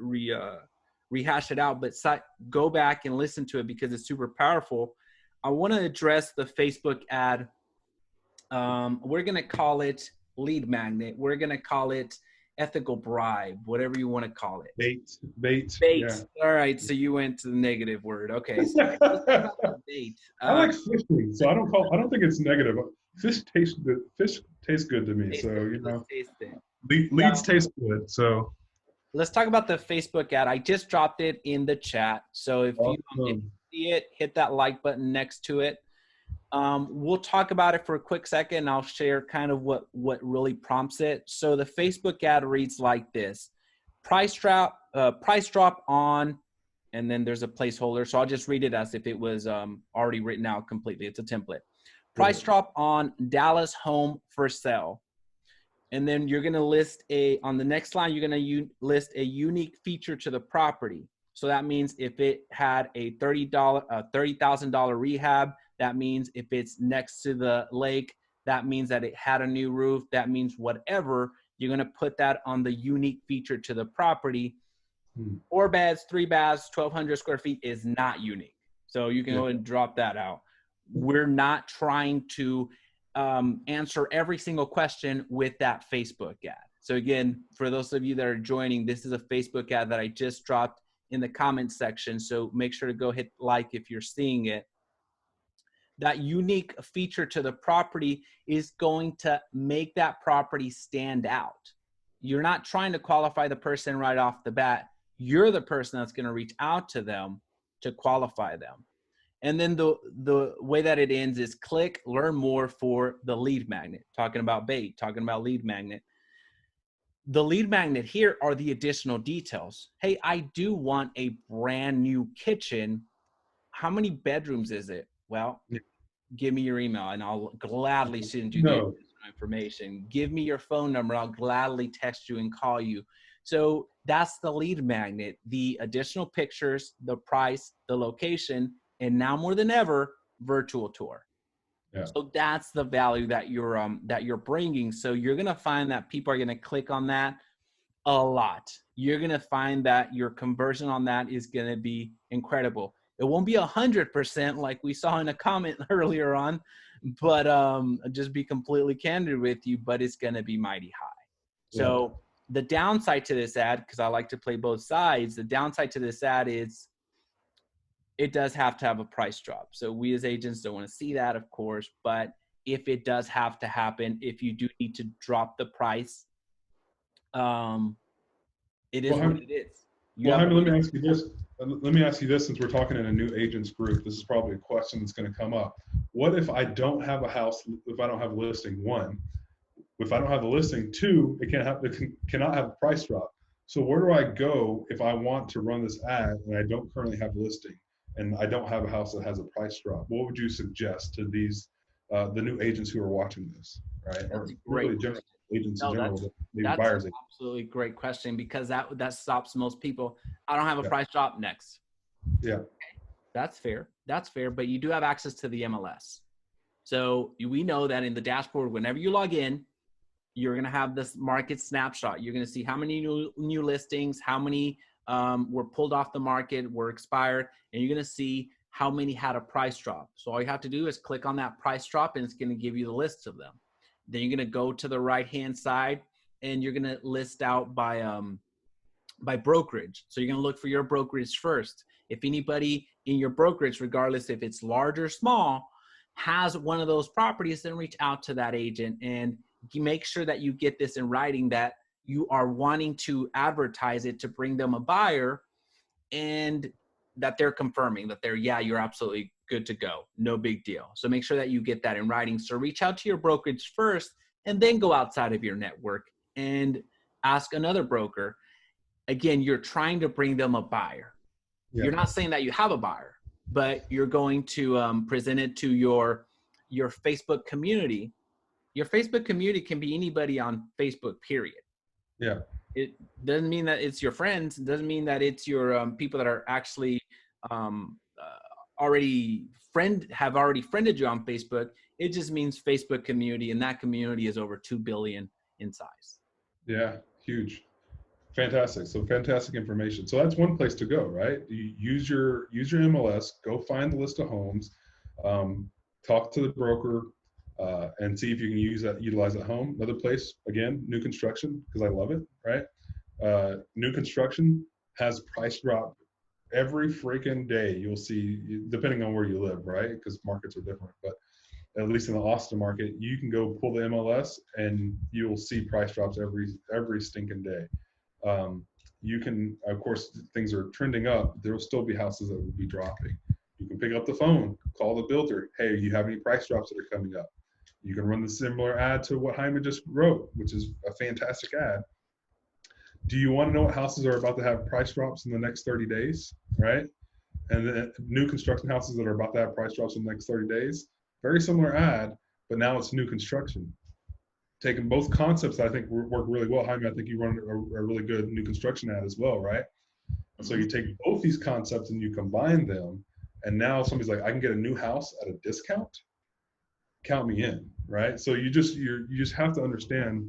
rehash it out, but go back and listen to it because it's super powerful. I want to address the Facebook ad. We're going to call it lead magnet. We're going to call it ethical bribe, whatever you want to call it. Bait. Yeah. All right. So you went to the negative word. Okay. So let's talk about bait. I like fishing, so I don't think it's negative. Fish tastes good. Fish tastes good to me. So leads taste good. So let's talk about the Facebook ad. I just dropped it in the chat. So if you see it, hit that like button next to it. We'll talk about it for a quick second, and I'll share kind of what really prompts it. So the Facebook ad reads like this: price drop on, and then there's a placeholder. So I'll just read it as if it was already written out completely. It's a template. Price drop on Dallas home for sale. And then you're going to list on the next line, you're going to list a unique feature to the property. So that means if it had a $30,000 rehab, that means if it's next to the lake, that means that it had a new roof. That means whatever, you're going to put that on the unique feature to the property. 4 beds, 3 baths, 1,200 square feet is not unique. So you can go ahead and drop that out. We're not trying to answer every single question with that Facebook ad. So again, for those of you that are joining, this is a Facebook ad that I just dropped in the comments section. So make sure to go hit like if you're seeing it. That unique feature to the property is going to make that property stand out. You're not trying to qualify the person right off the bat. You're the person that's going to reach out to them to qualify them. And then the way that it ends is click learn more for the lead magnet. Talking about bait, talking about lead magnet. The lead magnet here are the additional details. Hey, I do want a brand new kitchen. How many bedrooms is it? Well, give me your email and I'll gladly send you the additional information. Give me your phone number. I'll gladly text you and call you. So that's the lead magnet, the additional pictures, the price, the location, and now more than ever, virtual tour. So that's the value that you're bringing. So you're going to find that people are going to click on that a lot. You're going to find that your conversion on that is going to be incredible. It won't be 100% like we saw in a comment earlier on, but just be completely candid with you, but it's going to be mighty high. So the downside to this ad, because I like to play both sides, the downside to this ad is it does have to have a price drop. So we as agents don't want to see that, of course, but if it does have to happen, if you do need to drop the price, it is what it is. Jaime, let me ask you this. Let me ask you this, since we're talking in a new agents group, this is probably a question that's going to come up. What if I don't have a house, if I don't have a listing? One, if I don't have a listing, two, it cannot have a price drop. So where do I go if I want to run this ad and I don't currently have a listing and I don't have a house that has a price drop? What would you suggest to these, the new agents who are watching this, right? That's or really general agents in general, maybe buyers. That's absolutely great question, because that stops most people. I don't have a price drop, next. Yeah. That's fair. That's fair. But you do have access to the MLS. So we know that in the dashboard, whenever you log in, you're going to have this market snapshot. You're going to see how many new listings, how many were pulled off the market, were expired, and you're going to see how many had a price drop. So all you have to do is click on that price drop, and it's going to give you the list of them. Then you're going to go to the right-hand side, and you're going to list out by brokerage. So you're going to look for your brokerage first. If anybody in your brokerage, regardless if it's large or small, has one of those properties, then reach out to that agent and make sure that you get this in writing, that you are wanting to advertise it to bring them a buyer, and that they're confirming that you're absolutely good to go. No big deal. So make sure that you get that in writing. So reach out to your brokerage first, and then go outside of your network and ask another broker. Again, you're trying to bring them a buyer. Yeah. You're not saying that you have a buyer, but you're going to present it to your Facebook community. Your Facebook community can be anybody on Facebook, period. Yeah. It doesn't mean that it's your friends. It doesn't mean that it's your people that are actually have already friended you on Facebook. It just means Facebook community, and that community is over 2 billion in size. Yeah, huge. Fantastic. So fantastic information. So that's one place to go, right? You use your MLS, go find the list of homes, talk to the broker, and see if you can utilize that home. Another place, again, new construction, because I love it, right? New construction has price drop every freaking day. You'll see, depending on where you live, right? Because markets are different, but at least in the Austin market, you can go pull the MLS and you'll see price drops every stinking day. You can, of course, things are trending up. There will still be houses that will be dropping. You can pick up the phone, call the builder. Hey, you have any price drops that are coming up? You can run the similar ad to what Heima just wrote, which is a fantastic ad. Do you want to know what houses are about to have price drops in the next 30 days, right? And then new construction houses that are about to have price drops in the next 30 days. Very similar ad, but now it's new construction. Taking both concepts, I think work really well. Jaime, I think you run a really good new construction ad as well, right? And so you take both these concepts and you combine them, and now somebody's like, I can get a new house at a discount. Count me in, right? So you just have to understand.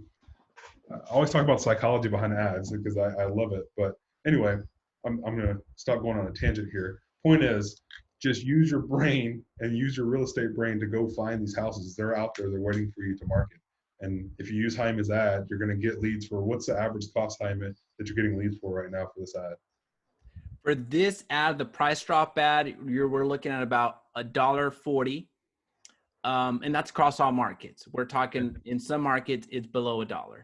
I always talk about psychology behind ads because I love it. But anyway, I'm gonna stop going on a tangent here. Point is, just use your brain and use your real estate brain to go find these houses. They're out there. They're waiting for you to market. And if you use Jaime's ad, you're going to get leads for, what's the average cost, Jaime, that you're getting leads for right now for this ad? For this ad, the price drop ad, we're looking at about $1.40. And that's across all markets. We're talking in some markets, it's below $1.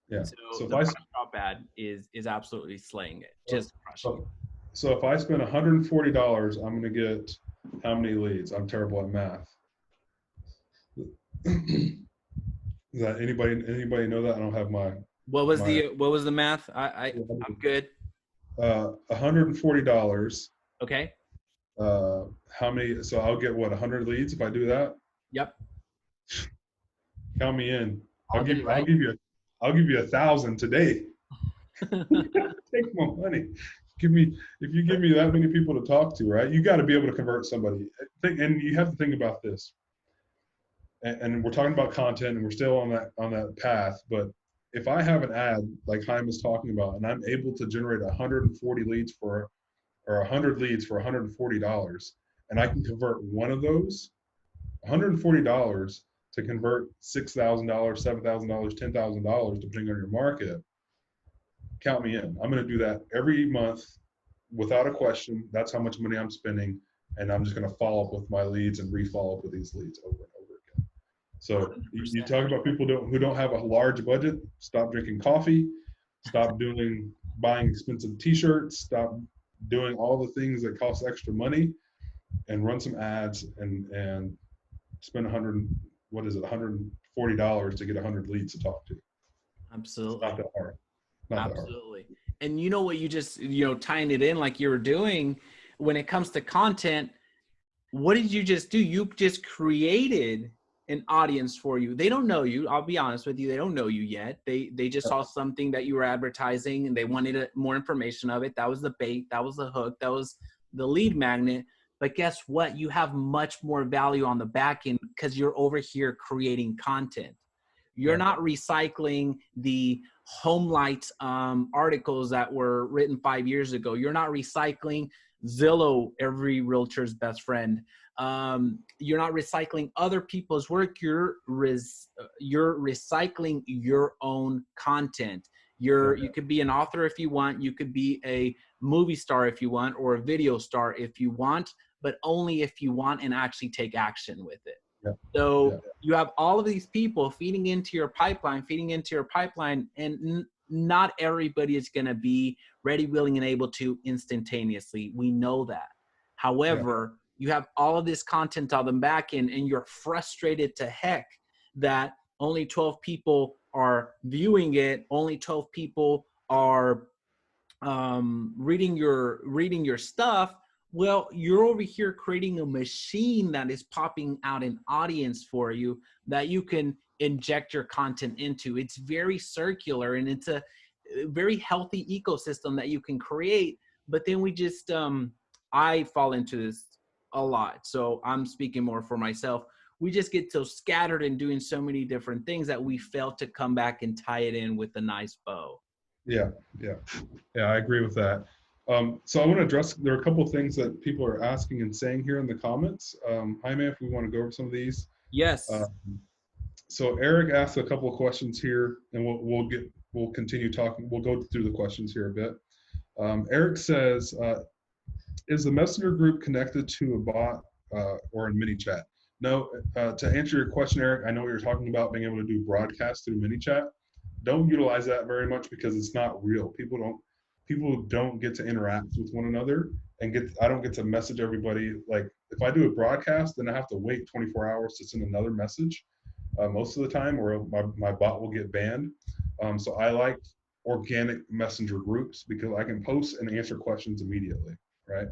Yeah. So the price drop ad is absolutely slaying it. Just crushing it. So if I spend $140, I'm going to get how many leads? I'm terrible at math. Is that anybody know that? I don't have my. What was the math? I'm good. $140. Okay. How many? So I'll get what, 100 leads if I do that? Yep. Count me in. I'll give you 1,000 today. Take my money. If you give me that many people to talk to, right? You got to be able to convert somebody. And you have to think about this. And we're talking about content, and we're still on that path. But if I have an ad like Heim is talking about, and I'm able to generate 140 leads for or 100 leads for $140, and I can convert one of those, $140 to convert $6,000, $7,000, $10,000, depending on your market, count me in. I'm going to do that every month without a question. That's how much money I'm spending, and I'm just going to follow up with my leads and re-follow up with these leads over and over again. So you talk about people who don't have a large budget. Stop drinking coffee. Stop buying expensive T-shirts. Stop doing all the things that cost extra money, and run some ads and spend $140 to get 100 leads to talk to. Absolutely. It's not that hard. Absolutely. And you know what, you just, tying it in like you were doing when it comes to content, what did you just do? You just created an audience for you. They don't know you. I'll be honest with you. They don't know you yet. They just saw something that you were advertising and they wanted more information of it. That was the bait. That was the hook. That was the lead magnet. But guess what? You have much more value on the back end because you're over here creating content. You're not recycling the home light articles that were written 5 years ago. You're not recycling Zillow, every realtor's best friend. You're not recycling other people's work. You're recycling your own content. You could be an author if you want. You could be a movie star if you want, or a video star if you want, but only if you want and actually take action with it. So you have all of these people feeding into your pipeline, and not everybody is going to be ready, willing, and able to instantaneously. We know that. However, you have all of this content on the back end, and you're frustrated to heck that only 12 people are viewing it. Only 12 people are reading your stuff. Well, you're over here creating a machine that is popping out an audience for you that you can inject your content into. It's very circular, and it's a very healthy ecosystem that you can create. But then we just, I fall into this a lot. So I'm speaking more for myself. We just get so scattered and doing so many different things that we fail to come back and tie it in with a nice bow. Yeah, I agree with that. So I want to address, there are a couple of things that people are asking and saying here in the comments. Jaime, if we want to go over some of these. Yes. So Eric asked a couple of questions here, and we'll continue talking. We'll go through the questions here a bit. Eric says, is the messenger group connected to a bot or in ManyChat? No. To answer your question, Eric, I know what you're talking about, being able to do broadcasts through ManyChat. Don't utilize that very much because it's not real. People don't get to interact with one another, and I don't get to message everybody. Like if I do a broadcast, then I have to wait 24 hours to send another message most of the time, or my bot will get banned. So I like organic messenger groups because I can post and answer questions immediately, right?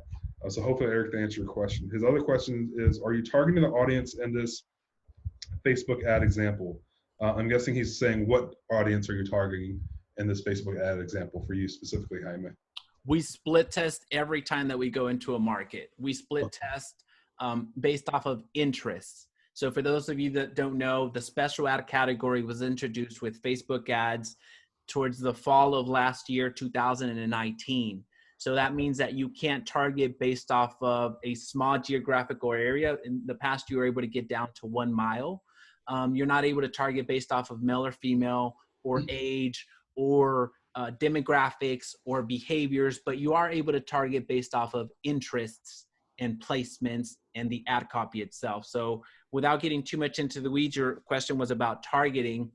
So hopefully, Eric, to answer your question. His other question is, are you targeting the audience in this Facebook ad example? I'm guessing he's saying, what audience are you targeting in this Facebook ad example for you specifically, Jaime? We split test every time that we go into a market. We split test based off of interests. So for those of you that don't know, the special ad category was introduced with Facebook ads towards the fall of last year, 2019. So that means that you can't target based off of a small geographical area. In the past, you were able to get down to 1 mile. You're not able to target based off of male or female or age or demographics or behaviors, but you are able to target based off of interests and placements and the ad copy itself. So without getting too much into the weeds, your question was about targeting.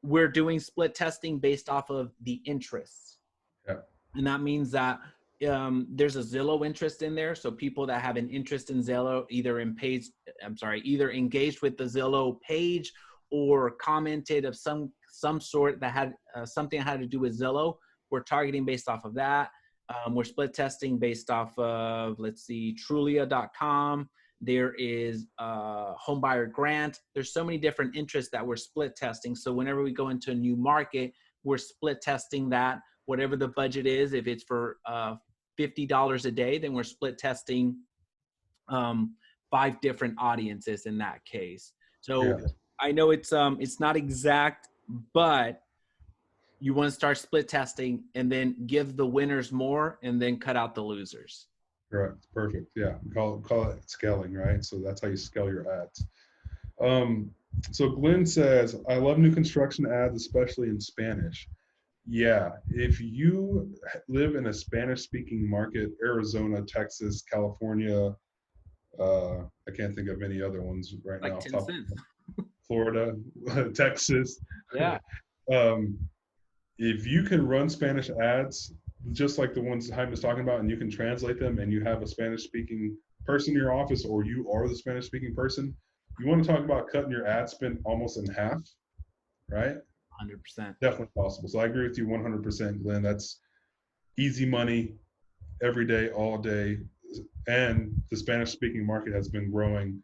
We're doing split testing based off of the interests. Yeah. And that means that there's a Zillow interest in there. So people that have an interest in Zillow, either engaged with the Zillow page or commented of some sort that had something that had to do with Zillow, we're targeting based off of that. We're split testing based off of, let's see, Trulia.com. There is Homebuyer Grant. There's so many different interests that we're split testing. So whenever we go into a new market, we're split testing that. Whatever the budget is, if it's for $50 a day, then we're split testing 5 different audiences in that case. So I know it's not exact, but You want to start split testing and then give the winners more and then cut out the losers. Correct. Perfect. Yeah. Call it scaling, right? So that's how you scale your ads. So Glenn says, I love new construction ads, especially in Spanish. Yeah. If you live in a Spanish speaking market, Arizona, Texas, California, I can't think of any other ones right Like now. 10 cents. Florida, Texas. Yeah. If you can run Spanish ads, just like the ones Jaime was talking about, and you can translate them, and you have a Spanish-speaking person in your office, or you are the Spanish-speaking person, you want to talk about cutting your ad spend almost in half, right? 100%. Definitely possible. So I agree with you 100%, Glenn. That's easy money every day, all day. And the Spanish-speaking market has been growing,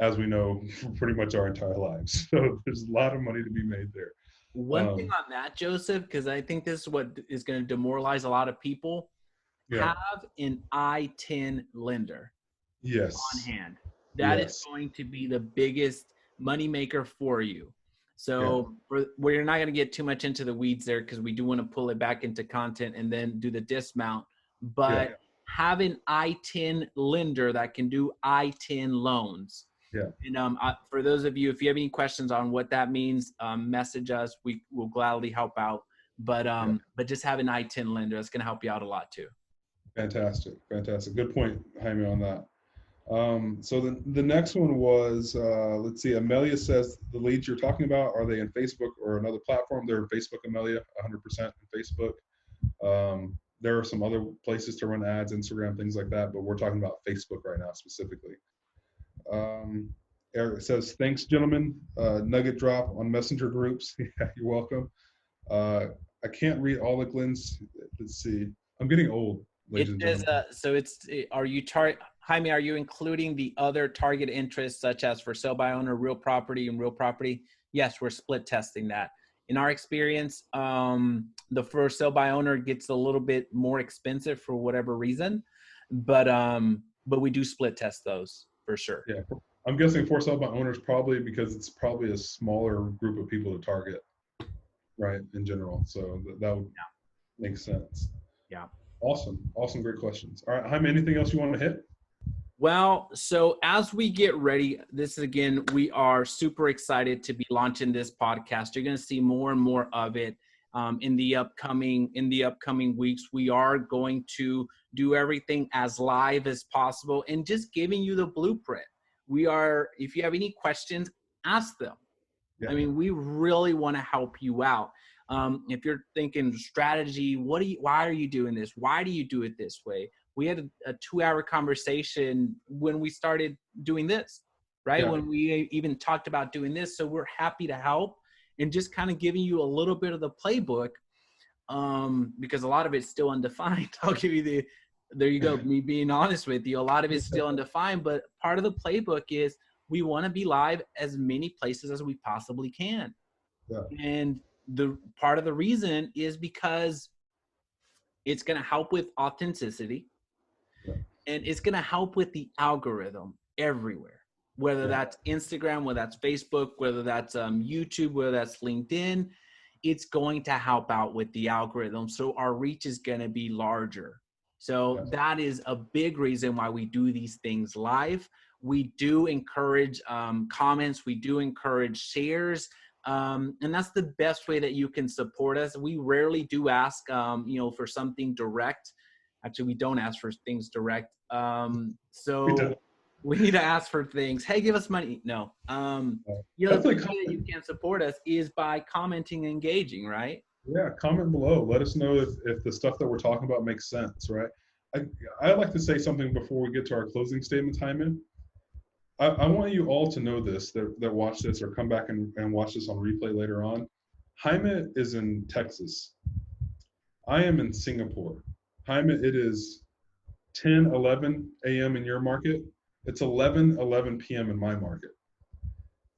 as we know, for pretty much our entire lives. So there's a lot of money to be made there. One thing on that, Joseph, because I think this is what is going to demoralize a lot of people. Yeah. Have an I10 lender Yes. on hand. That is going to be the biggest moneymaker for you. So we're not going to get too much into the weeds there because we do want to pull it back into content and then do the dismount. But have an I10 lender that can do I10 loans. Yeah. And for those of you, if you have any questions on what that means, message us. We will gladly help out. But just have an I10 lender. That's going to help you out a lot too. Fantastic. Good point, Jaime, on that. So the next one was, let's see, Amelia says the leads you're talking about, are they in Facebook or another platform? They're in Facebook, Amelia, 100% in Facebook. There are some other places to run ads, Instagram, things like that, but we're talking about Facebook right now specifically. Eric says, thanks, gentlemen. Nugget drop on messenger groups. Yeah, you're welcome. I can't read all the Glenn's. Let's see. I'm getting old, ladies and gentlemen. So Jaime, are you including the other target interests such as for sale by owner, real property, and real property? Yes, we're split testing that. In our experience, the for sale by owner gets a little bit more expensive for whatever reason, but we do split test those for sure. Yeah, I'm guessing for sale by owners probably because it's probably a smaller group of people to target, right? In general, so that would make sense. Yeah. Awesome, great questions. All right, Jaime, anything else you want to hit? Well, so as we get ready, we are super excited to be launching this podcast. You're going to see more and more of it in the upcoming weeks. We are going to do everything as live as possible and just giving you the blueprint. If you have any questions, ask them. Yeah. I mean, we really want to help you out. If you're thinking strategy, why are you doing this? Why do you do it this way? We had a 2-hour conversation when we started doing this, right? Yeah. When we even talked about doing this. So we're happy to help and just kind of giving you a little bit of the playbook because a lot of it's still undefined. I'll give you there you go, me being honest with you. A lot of it's still undefined, but part of the playbook is we want to be live as many places as we possibly can. Yeah. And the part of the reason is because it's going to help with authenticity. Yeah. And it's going to help with the algorithm everywhere, whether that's Instagram, whether that's Facebook, whether that's YouTube, whether that's LinkedIn. It's going to help out with the algorithm. So our reach is going to be larger. So that is a big reason why we do these things live. We do encourage comments. We do encourage shares. And that's the best way that you can support us. We rarely do ask, for something direct. Actually, we don't ask for things direct. So we need to ask for things. Hey, give us money. No. The way that you can support us is by commenting and engaging, right? Yeah, comment below. Let us know if the stuff that we're talking about makes sense, right? I'd like to say something before we get to our closing statements, Jaime. I want you all to know this, that watch this or come back and watch this on replay later on. Jaime is in Texas. I am in Singapore. Jaime, it is 10:11 a.m. in your market. It's 11:11 p.m. in my market.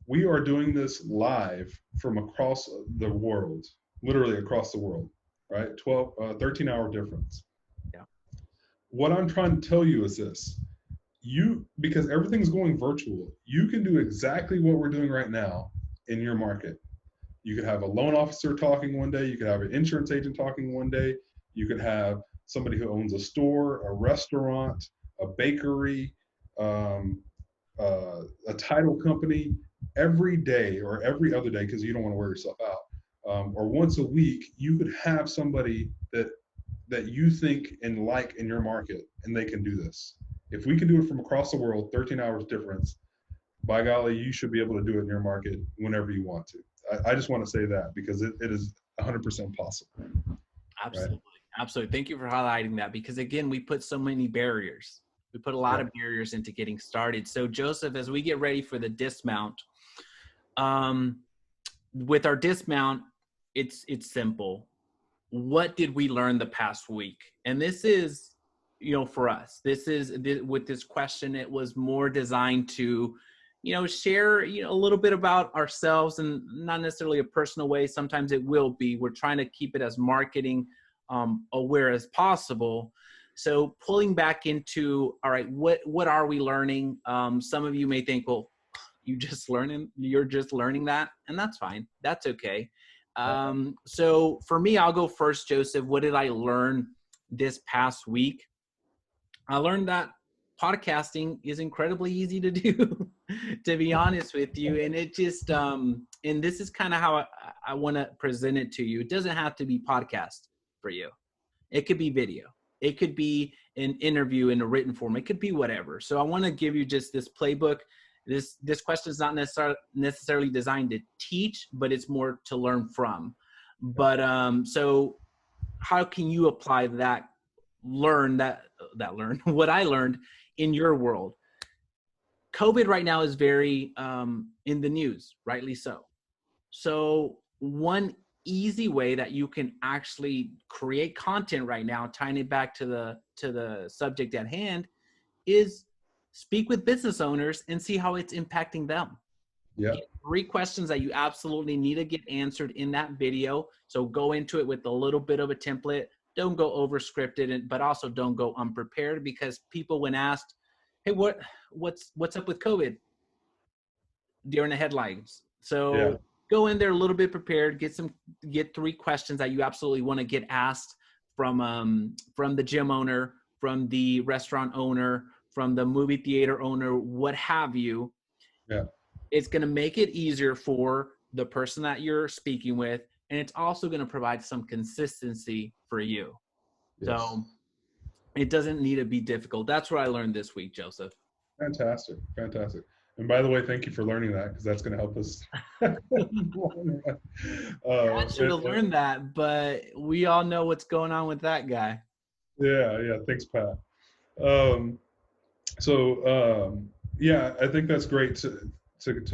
We are doing this live from across the world, literally across the world, right? 13-hour difference. Yeah. What I'm trying to tell you is this. Because everything's going virtual, you can do exactly what we're doing right now in your market. You could have a loan officer talking one day. You could have an insurance agent talking one day. You could have somebody who owns a store, a restaurant, a bakery, a title company. Every day or every other day, because you don't want to wear yourself out, or once a week, you could have somebody that you think and like in your market, and they can do this. If we can do it from across the world, 13 hours difference, by golly, you should be able to do it in your market whenever you want to. I just want to say that because it is 100% possible. Absolutely. Right? Absolutely. Thank you for highlighting that, because again, we put so many barriers. We put a lot of barriers into getting started. So Joseph, as we get ready for the dismount, with our dismount, it's simple. What did we learn the past week? And this is, for us, with this question, it was more designed to, share, a little bit about ourselves, and not necessarily a personal way. Sometimes it will be. We're trying to keep it as marketing aware as possible. So pulling back into, all right, what are we learning? Some of you may think, well, you're just learning that, and that's fine. That's okay. So for me, I'll go first, Joseph. What did I learn this past week? I learned that podcasting is incredibly easy to do, to be honest with you. And it just, and this is kind of how I want to present it to you. It doesn't have to be podcast for you. It could be video. It could be an interview in a written form. It could be whatever. So I want to give you just this playbook. This question is not necessarily designed to teach, but it's more to learn from. But so how can you apply what I learned in your world? COVID right now is very in the news, rightly so. So one easy way that you can actually create content right now, tying it back to the subject at hand, is speak with business owners and see how it's impacting them. Yeah. 3 questions that you absolutely need to get answered in that video. So go into it with a little bit of a template. Don't go over scripted, but also don't go unprepared, because people, when asked, hey, what's up with COVID, during the headlines. So go in there a little bit prepared, get 3 questions that you absolutely want to get asked from the gym owner, from the restaurant owner, from the movie theater owner, what have you. Yeah. It's going to make it easier for the person that you're speaking with, and it's also going to provide some consistency for you. Yes. So it doesn't need to be difficult. That's what I learned this week, Joseph. Fantastic. And by the way, thank you for learning that, because that's going to help us. I should have learned that, but we all know what's going on with that guy. Yeah. Thanks, Pat. I think that's great to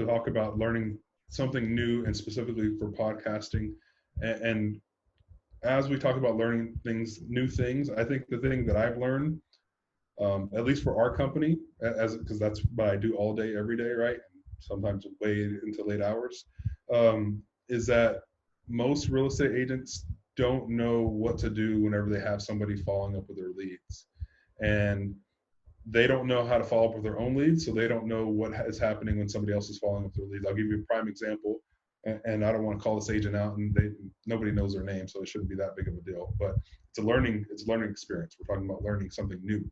talk about learning something new, and specifically for podcasting. And as we talk about learning new things, I think the thing that I've learned, at least for our company, because that's what I do all day, every day, right? Sometimes way into late hours, is that most real estate agents don't know what to do whenever they have somebody following up with their leads. And they don't know how to follow up with their own leads, so they don't know what is happening when somebody else is following up with their leads. I'll give you a prime example, and I don't want to call this agent out, and nobody knows their name, so it shouldn't be that big of a deal. But it's a learning experience. We're talking about learning something new.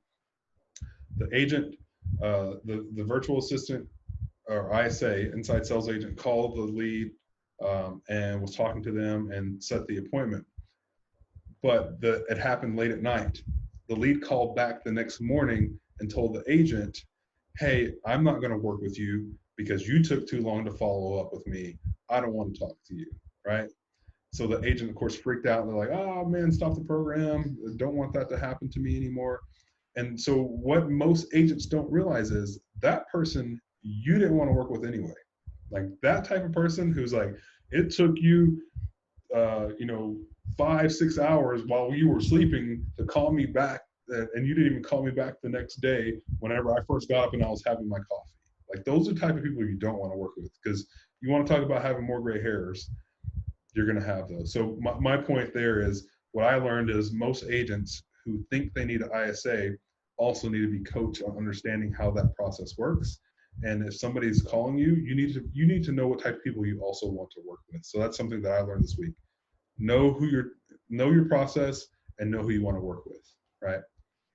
The agent, the virtual assistant, or ISA, inside sales agent, called the lead and was talking to them and set the appointment. But it happened late at night. The lead called back the next morning and told the agent, hey, I'm not going to work with you because you took too long to follow up with me. I don't want to talk to you, right? So the agent, of course, freaked out. They're like, oh, man, stop the program. Don't want that to happen to me anymore. And so what most agents don't realize is that person you didn't want to work with anyway. Like that type of person who's like, it took you, 5-6 hours while you were sleeping to call me back, and you didn't even call me back the next day whenever I first got up and I was having my coffee. Like those are the type of people you don't want to work with, because you want to talk about having more gray hairs, you're going to have those. So my point there is, what I learned is most agents who think they need an ISA also need to be coached on understanding how that process works. And if somebody's calling you, you need to know what type of people you also want to work with. So that's something that I learned this week. Know your process and know who you want to work with, right?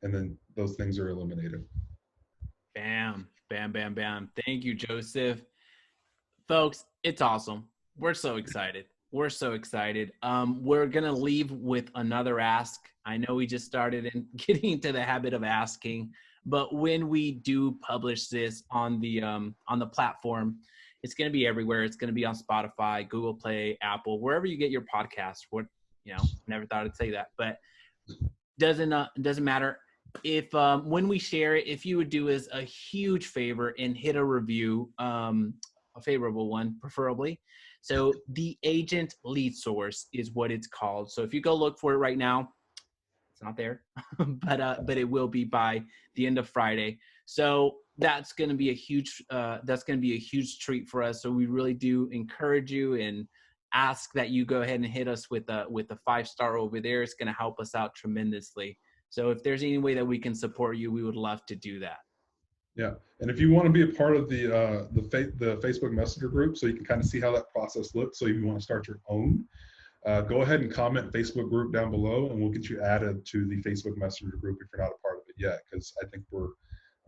And then those things are eliminated. Bam, bam, bam, bam. Thank you, Joseph. Folks, it's awesome. We're so excited. We're so excited. We're going to leave with another ask. I know we just started in getting into the habit of asking, but when we do publish this on the platform, it's going to be everywhere. It's going to be on Spotify, Google Play, Apple, wherever you get your podcast. Never thought I'd say that, but doesn't matter. If when we share it, if you would do us a huge favor and hit a review, a favorable one, preferably. So the Agent Lead Source is what it's called. So if you go look for it right now, it's not there, but it will be by the end of Friday. So that's going to be a huge treat for us. So we really do encourage you and ask that you go ahead and hit us with a 5-star over there. It's going to help us out tremendously. So if there's any way that we can support you, we would love to do that. Yeah, and if you want to be a part of the Facebook Messenger group, so you can kind of see how that process looks. So if you want to start your own, go ahead and comment Facebook group down below, and we'll get you added to the Facebook Messenger group if you're not a part of it yet. Because I think we're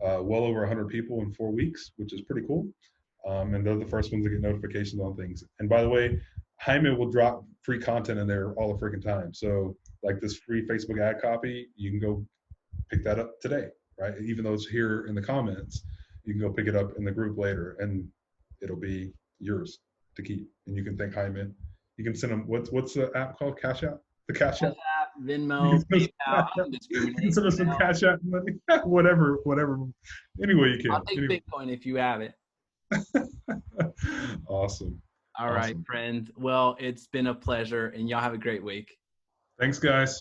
well over 100 people in 4 weeks, which is pretty cool. And they're the first ones to get notifications on things. And by the way, Heima will drop free content in there all the freaking time. So like this free Facebook ad copy, you can go pick that up today, right? Even though it's here in the comments, you can go pick it up in the group later, and it'll be yours to keep. And you can thank Heima. You can send them, what's the app called? Cash App? The Cash App? Venmo, PayPal, you can send us some Cash App money. whatever. Anyway, you can. I'll take Bitcoin if you have it. Awesome. All right, friends. Well, it's been a pleasure, and y'all have a great week. Thanks, guys.